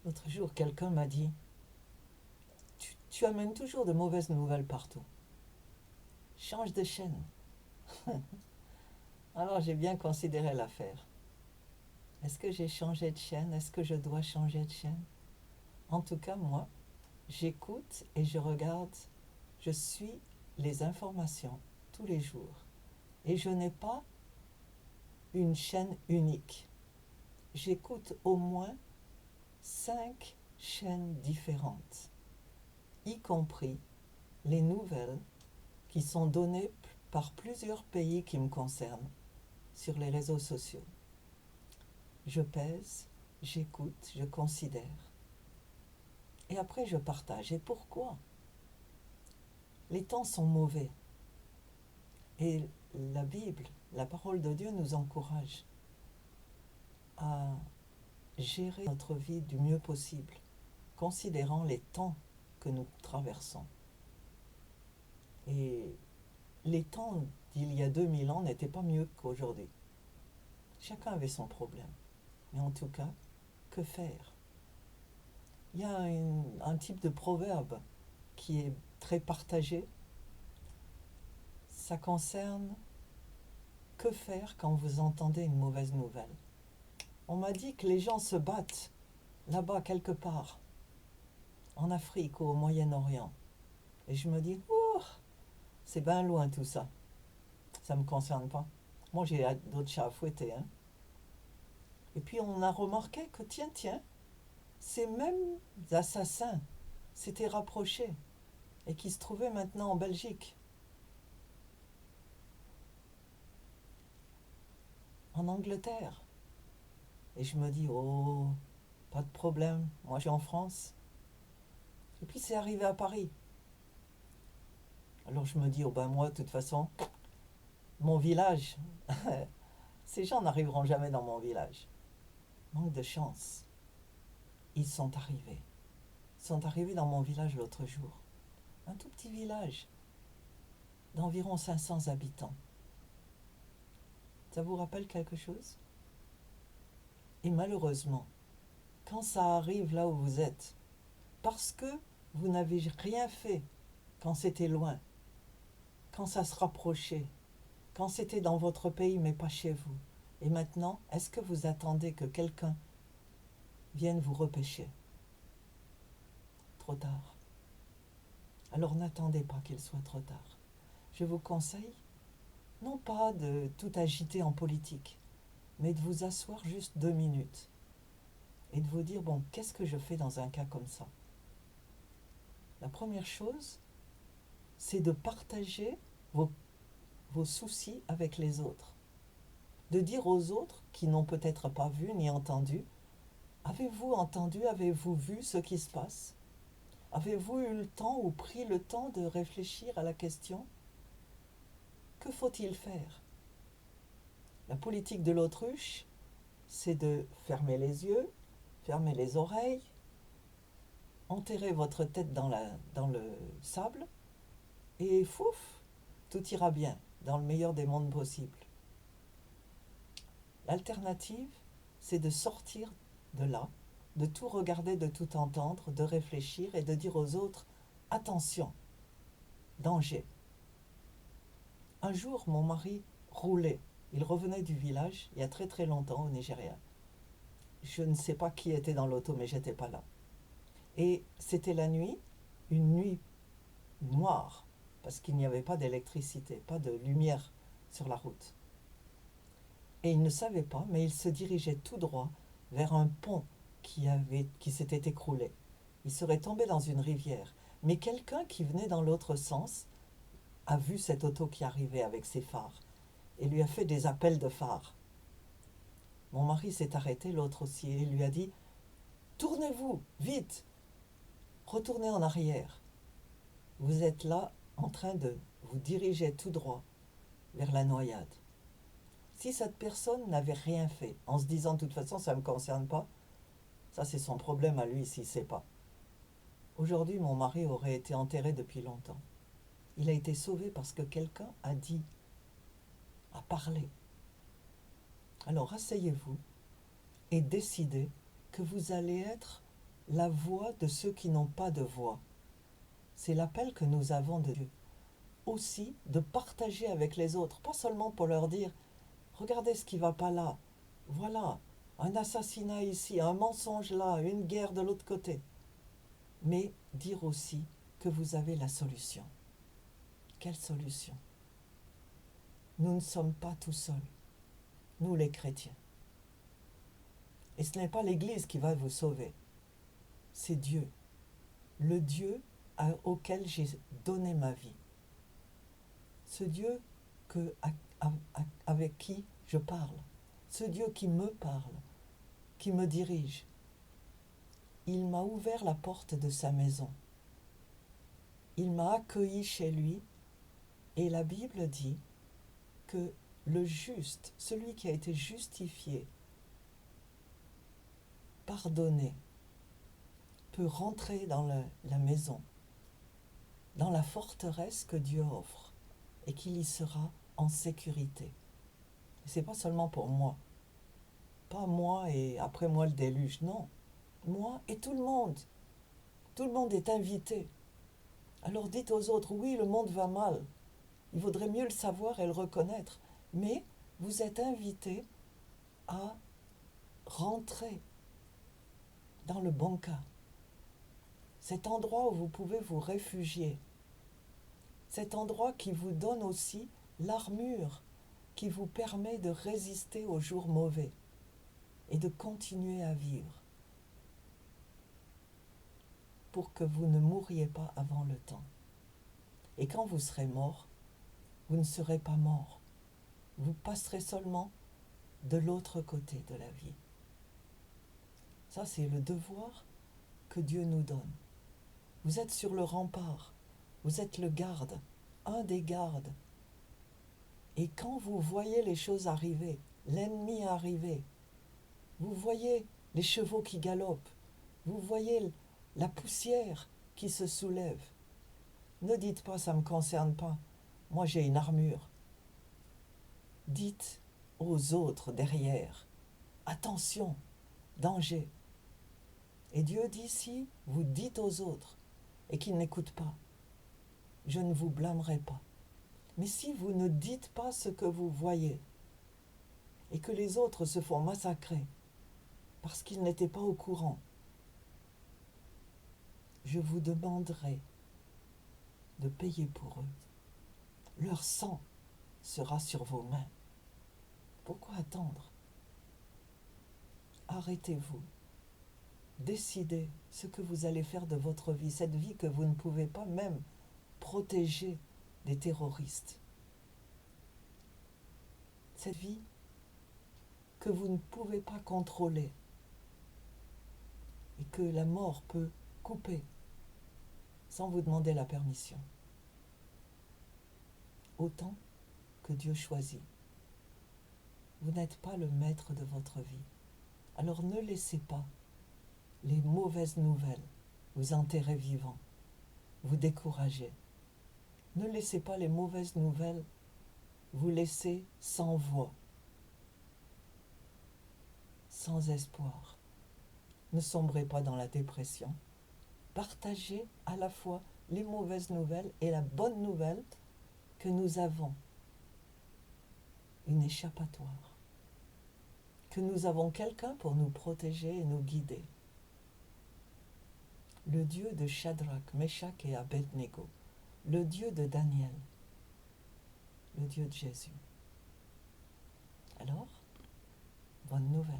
L'autre jour, quelqu'un m'a dit, tu amènes toujours de mauvaises nouvelles partout. Change de chaîne. Alors j'ai bien considéré l'affaire. Est-ce que j'ai changé de chaîne? Est-ce que je dois changer de chaîne? En tout cas, moi, j'écoute et je regarde, je suis les informations tous les jours. Et je n'ai pas une chaîne unique. J'écoute au moins 5 chaînes différentes, y compris les nouvelles qui sont données par plusieurs pays qui me concernent sur les réseaux sociaux. Je pèse, j'écoute, je considère. Et après, je partage. Et pourquoi? Les temps sont mauvais. Et la Bible, la parole de Dieu nous encourage à gérer notre vie du mieux possible, considérant les temps que nous traversons. Et les temps d'il y a 2000 ans n'étaient pas mieux qu'aujourd'hui. Chacun avait son problème. Mais en tout cas, que faire? Il y a un type de proverbe qui est très partagé. Ça concerne que faire quand vous entendez une mauvaise nouvelle. On m'a dit que les gens se battent là-bas quelque part, en Afrique ou au Moyen-Orient. Et je me dis, oh, c'est bien loin tout ça. Ça ne me concerne pas. Moi, j'ai d'autres chats à fouetter. Hein. Et puis, on a remarqué que, tiens, ces mêmes assassins s'étaient rapprochés et qui se trouvaient maintenant en Belgique, en Angleterre. Et je me dis, oh, pas de problème, moi je suis en France. Et puis c'est arrivé à Paris. Alors je me dis, oh ben moi, de toute façon, mon village, ces gens n'arriveront jamais dans mon village. Manque de chance. Ils sont arrivés. Ils sont arrivés dans mon village l'autre jour. Un tout petit village d'environ 500 habitants. Ça vous rappelle quelque chose? Et malheureusement, quand ça arrive là où vous êtes, parce que vous n'avez rien fait quand c'était loin, quand ça se rapprochait, quand c'était dans votre pays mais pas chez vous, et maintenant, est-ce que vous attendez que quelqu'un vienne vous repêcher? Trop tard. Alors n'attendez pas qu'il soit trop tard. Je vous conseille, non pas de tout agiter en politique, mais de vous asseoir juste 2 minutes et de vous dire, bon, qu'est-ce que je fais dans un cas comme ça? La première chose, c'est de partager vos soucis avec les autres. De dire aux autres, qui n'ont peut-être pas vu ni entendu, avez-vous entendu, avez-vous vu ce qui se passe? Avez-vous eu le temps ou pris le temps de réfléchir à la question? Que faut-il faire? La politique de l'autruche, c'est de fermer les yeux, fermer les oreilles, enterrer votre tête dans le sable, et fouf, tout ira bien, dans le meilleur des mondes possibles. L'alternative, c'est de sortir de là, de tout regarder, de tout entendre, de réfléchir et de dire aux autres, attention, danger. Un jour, mon mari roulait. Il revenait du village, il y a très très longtemps, au Nigeria. Je ne sais pas qui était dans l'auto, mais j'étais pas là. Et c'était la nuit, une nuit noire, parce qu'il n'y avait pas d'électricité, pas de lumière sur la route. Et il ne savait pas, mais il se dirigeait tout droit vers un pont qui s'était écroulé. Il serait tombé dans une rivière. Mais quelqu'un qui venait dans l'autre sens a vu cette auto qui arrivait avec ses phares et lui a fait des appels de phare. Mon mari s'est arrêté, l'autre aussi, et lui a dit « Tournez-vous, vite, retournez en arrière. Vous êtes là en train de vous diriger tout droit vers la noyade. » Si cette personne n'avait rien fait, en se disant « de toute façon, ça ne me concerne pas », ça c'est son problème à lui s'il ne sait pas. Aujourd'hui, mon mari aurait été enterré depuis longtemps. Il a été sauvé parce que quelqu'un a dit, a parlé. Alors asseyez-vous et décidez que vous allez être la voix de ceux qui n'ont pas de voix. C'est l'appel que nous avons de Dieu. Aussi de partager avec les autres, pas seulement pour leur dire « Regardez ce qui ne va pas là, voilà, un assassinat ici, un mensonge là, une guerre de l'autre côté », mais dire aussi que vous avez la solution. Quelle solution? Nous ne sommes pas tout seuls, nous les chrétiens. Et ce n'est pas l'Église qui va vous sauver, c'est Dieu, le Dieu auquel j'ai donné ma vie. Ce Dieu avec qui je parle, ce Dieu qui me parle, qui me dirige. Il m'a ouvert la porte de sa maison. Il m'a accueilli chez lui et la Bible dit que le juste, celui qui a été justifié, pardonné, peut rentrer dans la maison, dans la forteresse que Dieu offre et qu'il y sera en sécurité. Ce n'est pas seulement pour moi, pas moi et après moi le déluge, non, moi et tout le monde est invité. Alors dites aux autres, oui, le monde va mal, il vaudrait mieux le savoir et le reconnaître, mais vous êtes invités à rentrer dans le bon cas, cet endroit où vous pouvez vous réfugier, cet endroit qui vous donne aussi l'armure qui vous permet de résister aux jours mauvais et de continuer à vivre pour que vous ne mouriez pas avant le temps. Et quand vous serez mort, vous ne serez pas mort. Vous passerez seulement de l'autre côté de la vie. Ça, c'est le devoir que Dieu nous donne. Vous êtes sur le rempart, vous êtes le garde, un des gardes. Et quand vous voyez les choses arriver, l'ennemi arriver, vous voyez les chevaux qui galopent, vous voyez la poussière qui se soulève, ne dites pas ça ne me concerne pas, moi j'ai une armure. Dites aux autres derrière, attention, danger. Et Dieu dit si vous dites aux autres et qu'ils n'écoutent pas, je ne vous blâmerai pas. Mais si vous ne dites pas ce que vous voyez et que les autres se font massacrer parce qu'ils n'étaient pas au courant, je vous demanderai de payer pour eux. Leur sang sera sur vos mains. Pourquoi attendre? Arrêtez-vous. Décidez ce que vous allez faire de votre vie, cette vie que vous ne pouvez pas même protéger des terroristes. Cette vie que vous ne pouvez pas contrôler et que la mort peut couper sans vous demander la permission. Autant que Dieu choisit. Vous n'êtes pas le maître de votre vie. Alors ne laissez pas les mauvaises nouvelles vous enterrer vivant, vous décourager. Ne laissez pas les mauvaises nouvelles vous laisser sans voix, sans espoir. Ne sombrez pas dans la dépression. Partagez à la fois les mauvaises nouvelles et la bonne nouvelle que nous avons une échappatoire, que nous avons quelqu'un pour nous protéger et nous guider. Le Dieu de Shadrach, Meshach et Abednego, le Dieu de Daniel, le Dieu de Jésus. Alors, bonne nouvelle.